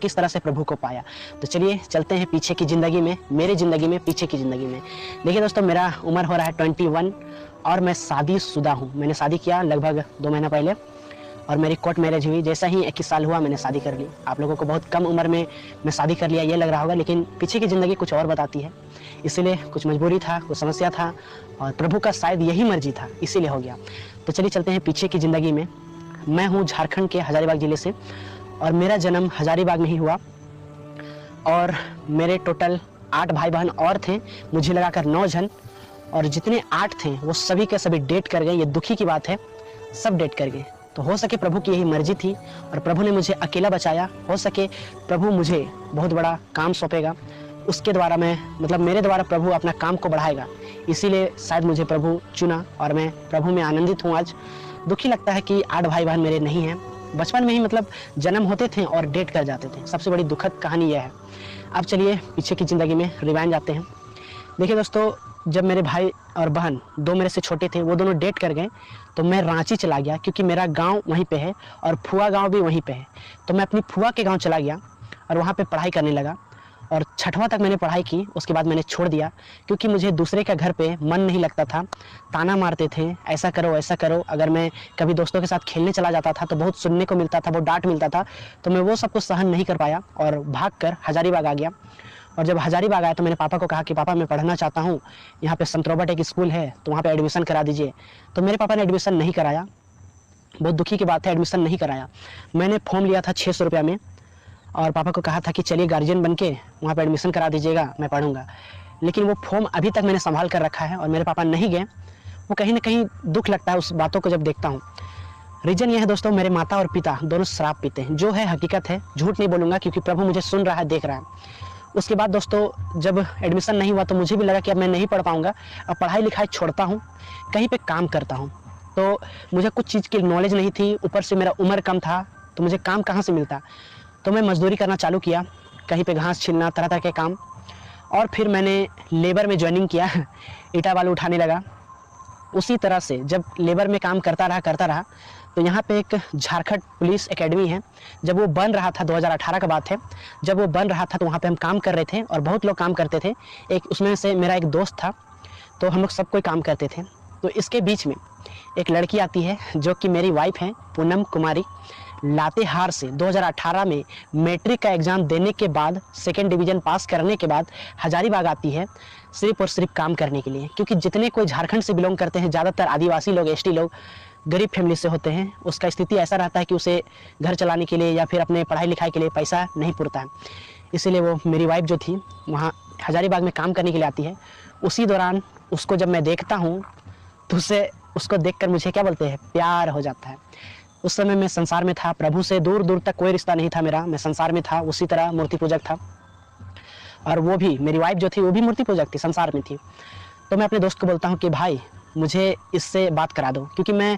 किस तरह से प्रभु को पाया। तो चलिए चलते हैं पीछे की ज़िंदगी में, मेरी ज़िंदगी में, पीछे की ज़िंदगी में। देखिए दोस्तों, मेरा उम्र हो रहा है 21 और मैं शादीशुदा हूँ। मैंने शादी किया लगभग 2 महीना पहले और मेरी कोर्ट मैरिज हुई। जैसा ही 21 साल हुआ मैंने शादी कर ली। आप लोगों को बहुत कम उम्र में मैं शादी कर लिया ये लग रहा होगा, लेकिन पीछे की ज़िंदगी कुछ और बताती है। इसीलिए कुछ मजबूरी था, कुछ समस्या था और प्रभु का शायद यही मर्जी था, इसीलिए हो गया। तो चलिए चलते हैं पीछे की ज़िंदगी में। मैं हूँ झारखंड के हजारीबाग ज़िले से और मेरा जन्म हजारीबाग में ही हुआ और मेरे टोटल 8 भाई बहन और थे, मुझे लगाकर 9 जन, और जितने 8 थे वो सभी के सभी डेट कर गए। ये दुखी की बात है, सब डेट कर गए। तो हो सके प्रभु की यही मर्जी थी और प्रभु ने मुझे अकेला बचाया। हो सके प्रभु मुझे बहुत बड़ा काम सौंपेगा, उसके द्वारा मेरे द्वारा प्रभु अपना काम को बढ़ाएगा। इसीलिए शायद मुझे प्रभु चुना और मैं प्रभु में आनंदित हूँ आज। दुखी लगता है कि 8 भाई बहन मेरे नहीं हैं। बचपन में ही जन्म होते थे और डेट कर जाते थे। सबसे बड़ी दुखद कहानी यह है। अब चलिए पीछे की ज़िंदगी में रिवाइंड जाते हैं। देखिए दोस्तों, जब मेरे भाई और बहन 2 मेरे से छोटे थे, वो दोनों डेट कर गए, तो मैं रांची चला गया क्योंकि मेरा गांव वहीं पे है और फुआ गांव भी वहीं पे है। तो मैं अपनी फुआ के गांव चला गया और वहाँ पे पढ़ाई करने लगा और 6वां तक मैंने पढ़ाई की। उसके बाद मैंने छोड़ दिया क्योंकि मुझे दूसरे का घर पे मन नहीं लगता था। ताना मारते थे, ऐसा करो ऐसा करो। अगर मैं कभी दोस्तों के साथ खेलने चला जाता था तो बहुत सुनने को मिलता था, बहुत डांट मिलता था। तो मैं वो सब कुछ सहन नहीं कर पाया और भाग कर हजारीबाग आ गया। और जब हजारीबाग आया तो मैंने पापा को कहा कि पापा मैं पढ़ना चाहता हूँ, यहाँ पे संत रॉबर्ट एक स्कूल है तो वहाँ पे एडमिशन करा दीजिए। तो मेरे पापा ने एडमिशन नहीं कराया। बहुत दुखी की बात है, एडमिशन नहीं कराया। मैंने फॉर्म लिया था 600 रुपया में और पापा को कहा था कि चलिए गार्जियन बन के वहाँ पर एडमिशन करा दीजिएगा, मैं पढ़ूंगा। लेकिन वो फॉर्म अभी तक मैंने संभाल कर रखा है और मेरे पापा नहीं गए। वो कहीं ना कहीं दुख लगता है उस बातों को जब देखता हूँ। रीज़न ये है दोस्तों, मेरे माता और पिता दोनों शराब पीते हैं, जो है हकीकत है, झूठ नहीं बोलूँगा क्योंकि प्रभु मुझे सुन रहा है, देख रहा है। उसके बाद दोस्तों जब एडमिशन नहीं हुआ तो मुझे भी लगा कि अब मैं नहीं पढ़ पाऊँगा। अब पढ़ाई लिखाई छोड़ता हूँ, कहीं पे काम करता हूँ। तो मुझे कुछ चीज़ की नॉलेज नहीं थी, ऊपर से मेरा उम्र कम था, तो मुझे काम कहाँ से मिलता। तो मैं मजदूरी करना चालू किया, कहीं पे घास छीलना, तरह तरह के काम। और फिर मैंने लेबर में ज्वाइनिंग किया, ईटा बालू उठाने लगा। उसी तरह से जब लेबर में काम करता रहा तो यहाँ पे एक झारखंड पुलिस एकेडमी है। जब वो बन रहा था, 2018 का बात है, जब वो बन रहा था तो वहाँ पे हम काम कर रहे थे और बहुत लोग काम करते थे। एक उसमें से मेरा एक दोस्त था, तो हम लोग सब कोई काम करते थे। तो इसके बीच में एक लड़की आती है जो कि मेरी वाइफ है, पूनम कुमारी। लातेहार से 2018 में मैट्रिक का एग्ज़ाम देने के बाद, 2nd डिवीज़न पास करने के बाद हजारीबाग आती है सिर्फ और सिर्फ काम करने के लिए। क्योंकि जितने कोई झारखंड से बिलोंग करते हैं, ज़्यादातर आदिवासी लोग, एसटी लोग गरीब फैमिली से होते हैं। उसका स्थिति ऐसा रहता है कि उसे घर चलाने के लिए या फिर अपने पढ़ाई लिखाई के लिए पैसा नहीं पुरता है। इसीलिए वो मेरी वाइफ जो थी वहाँ हजारीबाग में काम करने के लिए आती है। उसी दौरान उसको जब मैं देखता हूँ तो उसको देखकर मुझे क्या बोलते हैं, प्यार हो जाता है। उस समय मैं संसार में था, प्रभु से दूर दूर तक कोई रिश्ता नहीं था मेरा। मैं संसार में था, उसी तरह मूर्ति पूजक था। और वो भी मेरी वाइफ जो थी वो भी मूर्ति पूजक थी, संसार में थी। तो मैं अपने दोस्त को बोलता हूँ कि भाई मुझे इससे बात करा दो, क्योंकि मैं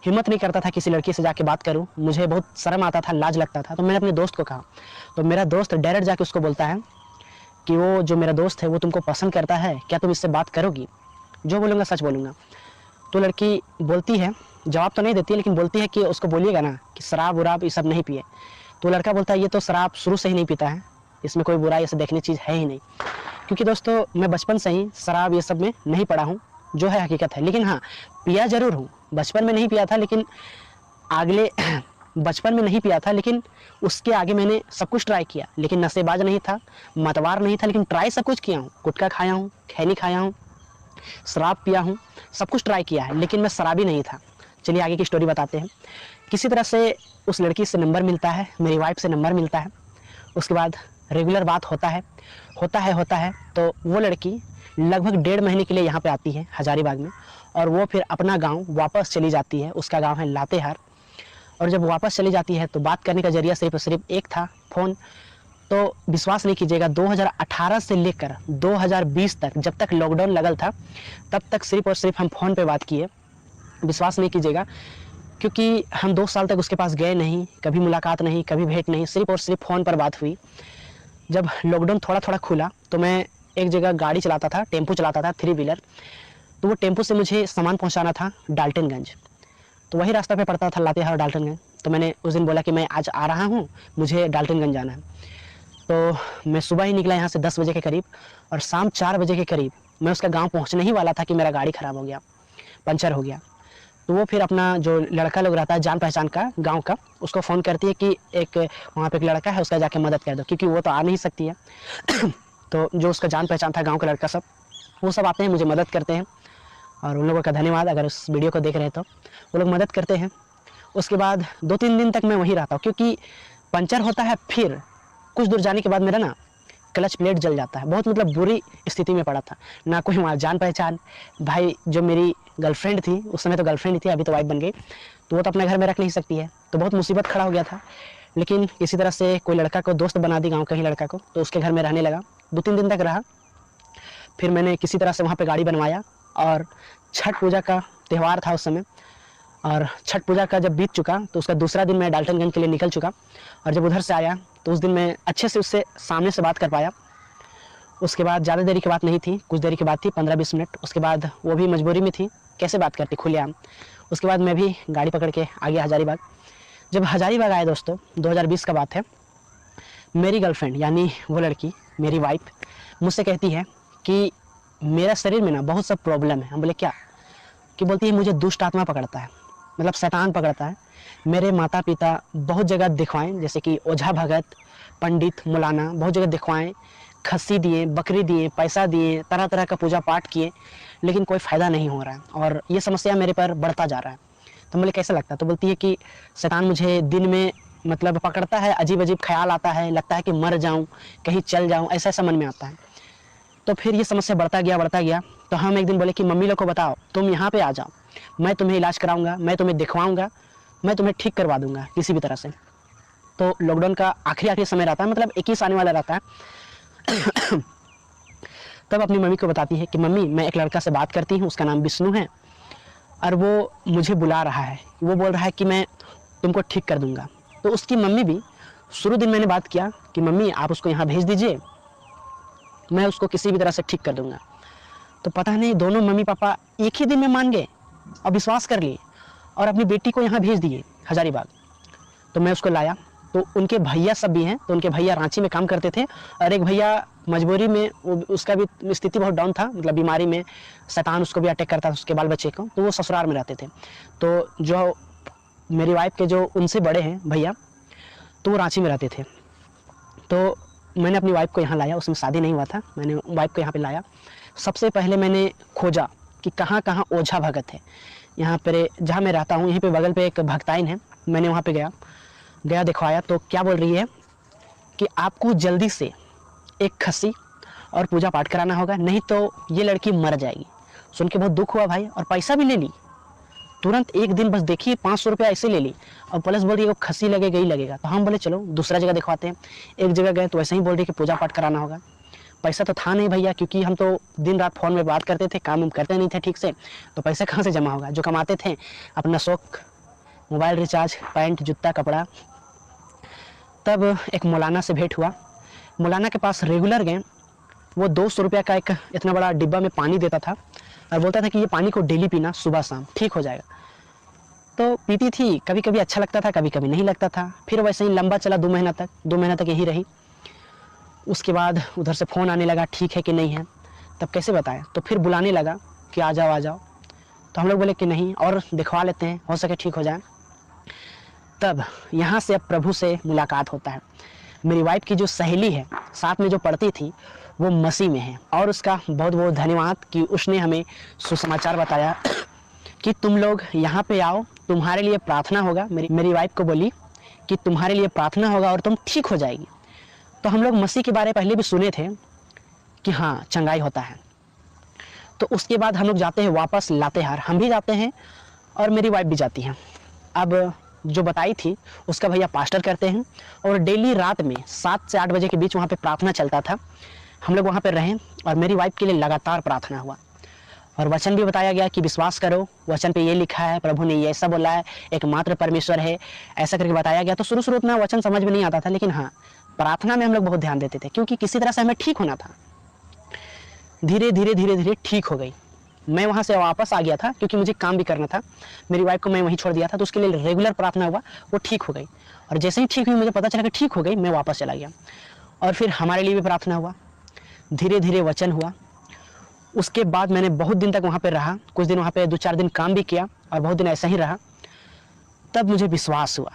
हिम्मत नहीं करता था किसी लड़की से जाके बात करूँ। मुझे बहुत शर्म आता था, लाज लगता था। तो मैंने अपने दोस्त को कहा, तो मेरा दोस्त डायरेक्ट जाके उसको बोलता है कि वो जो मेरा दोस्त है वो तुमको पसंद करता है, क्या तुम इससे बात करोगी? जो बोलूँगा सच बोलूँगा। तो लड़की बोलती है, जवाब तो नहीं देती लेकिन बोलती है कि उसको बोलिएगा ना कि शराब वराब ये सब नहीं पिए। तो लड़का बोलता है ये तो शराब शुरू से ही नहीं पीता है, इसमें कोई बुराई ऐसे देखने चीज़ है ही नहीं। क्योंकि दोस्तों मैं बचपन से ही शराब ये सब में नहीं पड़ा हूँ, जो है हकीकत है। लेकिन हाँ, पिया ज़रूर हूँ। बचपन में नहीं पिया था, लेकिन बचपन में नहीं पिया था, लेकिन उसके आगे मैंने सब कुछ ट्राई किया। लेकिन नशेबाज नहीं था, मतवार नहीं था, लेकिन ट्राई सब कुछ किया हूँ। गुटखा खाया हूँ, खैनी खाया हूँ, शराब पिया हूँ, सब कुछ ट्राई किया है, लेकिन मैं शराबी नहीं था। चलिए आगे की स्टोरी बताते हैं। किसी तरह से उस लड़की से नंबर मिलता है, मेरी वाइफ से नंबर मिलता है। उसके बाद रेगुलर बात होता है। तो वो लड़की लगभग 1.5 महीने के लिए यहाँ पे आती है हजारीबाग में, और वो फिर अपना गांव वापस चली जाती है। उसका गांव है लातेहार। और जब वापस चली जाती है तो बात करने का जरिया सिर्फ और सिर्फ एक था, फ़ोन। तो विश्वास नहीं कीजिएगा, 2018 से लेकर 2020 तक, जब तक लॉकडाउन लगल था, तब तक सिर्फ और सिर्फ हम फ़ोन पे बात किए। विश्वास नहीं कीजिएगा, क्योंकि हम 2 साल तक उसके पास गए नहीं, कभी मुलाकात नहीं, कभी भेंट नहीं, सिर्फ और सिर्फ फ़ोन पर बात हुई। जब लॉकडाउन थोड़ा थोड़ा खुला तो मैं एक जगह गाड़ी चलाता था, टेम्पो चलाता था, 3 व्हीलर। तो वो टेम्पो से मुझे सामान पहुंचाना था डाल्टनगंज। तो वही रास्ता पे पड़ता था लातेहार और डाल्टनगंज। तो मैंने उस दिन बोला कि मैं आज आ रहा हूँ, मुझे डाल्टनगंज जाना है। तो मैं सुबह ही निकला यहाँ से 10 बजे के करीब, और शाम 4 बजे के करीब मैं उसका गाँव पहुँचने ही वाला था कि मेरा गाड़ी ख़राब हो गया, पंचर हो गया। तो वो फिर अपना जो लड़का लोग रहता है जान पहचान का गांव का, उसको फ़ोन करती है कि एक वहाँ पे एक लड़का है, उसका जाके मदद कर दो, क्योंकि वो तो आ नहीं सकती है। तो जो उसका जान पहचान था गांव का लड़का सब, वो सब आते हैं, मुझे मदद करते हैं, और उन लोगों का धन्यवाद अगर उस वीडियो को देख रहे हैं तो। वो लोग मदद करते हैं। उसके बाद 2-3 दिन तक मैं वहीं रहता हूँ, क्योंकि पंचर होता है, फिर कुछ दूर जाने के बाद मेरा ना क्लच प्लेट जल जाता है। बहुत मतलब बुरी स्थिति में पड़ा था, ना कोई वहाँ जान पहचान। भाई जो मेरी गर्लफ्रेंड थी, उस समय तो गर्लफ्रेंड ही थी, अभी तो वाइफ बन गई, तो वो तो अपने घर में रख नहीं सकती है, तो बहुत मुसीबत खड़ा हो गया था। लेकिन किसी तरह से कोई लड़का को दोस्त बना दी, गाँव का ही लड़का को, तो उसके घर में रहने लगा। 2-3 दिन तक रहा। फिर मैंने किसी तरह से वहाँ पर गाड़ी बनवाया, और छठ पूजा का त्यौहार था उस समय, और छठ पूजा का जब बीत चुका तो उसका दूसरा दिन मैं डाल्टनगंज के लिए निकल चुका। और जब उधर से आया तो उस दिन मैं अच्छे से उससे सामने से बात कर पाया। उसके बाद ज़्यादा देरी की बात नहीं थी, कुछ देरी की बात थी, 15-20 मिनट। उसके बाद वो भी मजबूरी में थी, कैसे बात करती खुलेआम। उसके बाद मैं भी गाड़ी पकड़ के आ गया हज़ारीबाग। जब हज़ारीबाग आया दोस्तों, 2020 का बात है, मेरी गर्लफ्रेंड यानी वो लड़की, मेरी वाइफ, मुझसे कहती है कि मेरा शरीर में ना बहुत सा प्रॉब्लम है। हम बोले क्या? कि बोलती है मुझे दुष्ट आत्मा पकड़ता है, मतलब शैतान पकड़ता है। मेरे माता पिता बहुत जगह दिखवाएं, जैसे कि ओझा भगत, पंडित, मौलाना, बहुत जगह दिखवाएं, खस्सी दिए, बकरी दिए, पैसा दिए, तरह तरह का पूजा पाठ किए, लेकिन कोई फ़ायदा नहीं हो रहा है, और ये समस्या मेरे पर बढ़ता जा रहा है। तो मुझे कैसा लगता है? तो बोलती है कि शैतान मुझे दिन में मतलब पकड़ता है, अजीब अजीब ख्याल आता है, लगता है कि मर जाऊँ, कहीं चल जाऊँ, ऐसा ऐसा मन में आता है। तो फिर ये समस्या बढ़ता गया। तो हम एक दिन बोले कि मम्मी लोग को बताओ, तुम यहाँ पे आ जाओ, मैं तुम्हें इलाज कराऊंगा, मैं तुम्हें दिखवाऊंगा, मैं तुम्हें ठीक करवा दूंगा किसी भी तरह से। तो लॉकडाउन का आखिरी समय रहता है, मतलब 21 आने वाला रहता है। तब अपनी मम्मी को बताती है कि मम्मी मैं एक लड़का से बात करती हूँ, उसका नाम विष्णु है, और वो मुझे बुला रहा है, वो बोल रहा है कि मैं तुमको ठीक कर दूंगा। तो उसकी मम्मी भी, शुरू दिन मैंने बात किया कि मम्मी आप उसको यहाँ भेज दीजिए, मैं उसको किसी भी तरह से ठीक कर दूंगा। तो पता नहीं दोनों मम्मी पापा एक ही दिन में मान गए और विश्वास कर लिए, और अपनी बेटी को यहाँ भेज दिए हज़ारीबाग। तो मैं उसको लाया, तो उनके भैया सब भी हैं, तो उनके भैया रांची में काम करते थे, और एक भैया मजबूरी में, उसका भी स्थिति बहुत डाउन था, मतलब बीमारी में, शैतान उसको भी अटैक करता था, उसके बाल बच्चे को, तो वो ससुराल में रहते थे। तो जो मेरी वाइफ के जो उनसे बड़े हैं भैया, तो वो रांची में रहते थे। तो मैंने अपनी वाइफ को यहाँ लाया, उसमें शादी नहीं हुआ था, मैंने वाइफ को यहाँ पे लाया। सबसे पहले मैंने खोजा कि कहाँ कहाँ ओझा भगत है। यहाँ पर जहाँ मैं रहता हूँ, यहीं पे बगल पे एक भक्ताइन है, मैंने वहाँ पे गया दिखवाया। तो क्या बोल रही है कि आपको जल्दी से एक खस्सी और पूजा पाठ कराना होगा, नहीं तो ये लड़की मर जाएगी। सुन के बहुत दुख हुआ भाई, और पैसा भी ले ली तुरंत, एक दिन बस देखिए 500 रुपया ऐसे ले ली, और प्लस बोल रही है वो खस्सी लगेगा ही लगेगा। तो हम बोले चलो दूसरा जगह दिखवाते हैं। एक जगह गए तो वैसे ही बोल रही कि पूजा पाठ कराना होगा। पैसा तो था नहीं भैया, क्योंकि हम तो दिन रात फ़ोन में बात करते थे, काम करते नहीं थे ठीक से, तो पैसा कहाँ से जमा होगा? जो कमाते थे अपना शौक, मोबाइल रिचार्ज, पैंट, जूता, कपड़ा। तब एक मौलाना से भेंट हुआ, मौलाना के पास रेगुलर गए। वो 200 रुपया का एक इतना बड़ा डिब्बा में पानी देता था, और बोलता था कि ये पानी को डेली पीना, सुबह शाम, ठीक हो जाएगा। तो पीती थी, कभी कभी अच्छा लगता था, कभी कभी नहीं लगता था। फिर वैसे ही लंबा चला 2 महीना तक यही रही। उसके बाद उधर से फ़ोन आने लगा, ठीक है कि नहीं है। तब कैसे बताएं? तो फिर बुलाने लगा कि आ जाओ। तो हम लोग बोले कि नहीं, और दिखवा लेते हैं, हो सके ठीक हो जाए। तब यहाँ से अब प्रभु से मुलाकात होता है। मेरी वाइफ की जो सहेली है, साथ में जो पढ़ती थी, वो मसीह में है, और उसका बहुत बहुत धन्यवाद कि उसने हमें सुसमाचार बताया कि तुम लोग यहाँ पे आओ, तुम्हारे लिए प्रार्थना होगा। मेरी वाइफ को बोली कि तुम्हारे लिए प्रार्थना होगा और तुम ठीक हो जाएगी। तो हम लोग मसीह के बारे में पहले भी सुने थे कि हाँ चंगाई होता है। तो उसके बाद हम लोग जाते हैं वापस लातेहार, हम भी जाते हैं और मेरी वाइफ भी जाती है। अब जो बताई थी उसका भैया पास्टर करते हैं, और डेली रात में 7 से 8 बजे के बीच वहाँ पे प्रार्थना चलता था। हम लोग वहाँ पे रहें, और मेरी वाइफ के लिए लगातार प्रार्थना हुआ, और वचन भी बताया गया कि विश्वास करो, वचन पे ये लिखा है, प्रभु ने ये ऐसा बोला है, एकमात्र परमेश्वर है, ऐसा करके बताया गया। तो शुरू उतना वचन समझ में नहीं आता था, लेकिन हाँ प्रार्थना में हम लोग बहुत ध्यान देते थे, क्योंकि किसी तरह से हमें ठीक होना था। धीरे धीरे ठीक हो गई। मैं वहाँ से वापस आ गया था क्योंकि मुझे काम भी करना था। मेरी वाइफ को मैं वहीं छोड़ दिया था, तो उसके लिए रेगुलर प्रार्थना हुआ, वो ठीक हो गई। और जैसे ही ठीक हुई, मुझे पता चला कि ठीक हो गई, मैं वापस चला गया। और फिर हमारे लिए भी प्रार्थना हुआ, धीरे धीरे वचन हुआ। उसके बाद मैंने बहुत दिन तक वहाँ पे रहा, कुछ दिन वहाँ पे 2-4 दिन काम भी किया और बहुत दिन ऐसा ही रहा। तब मुझे विश्वास हुआ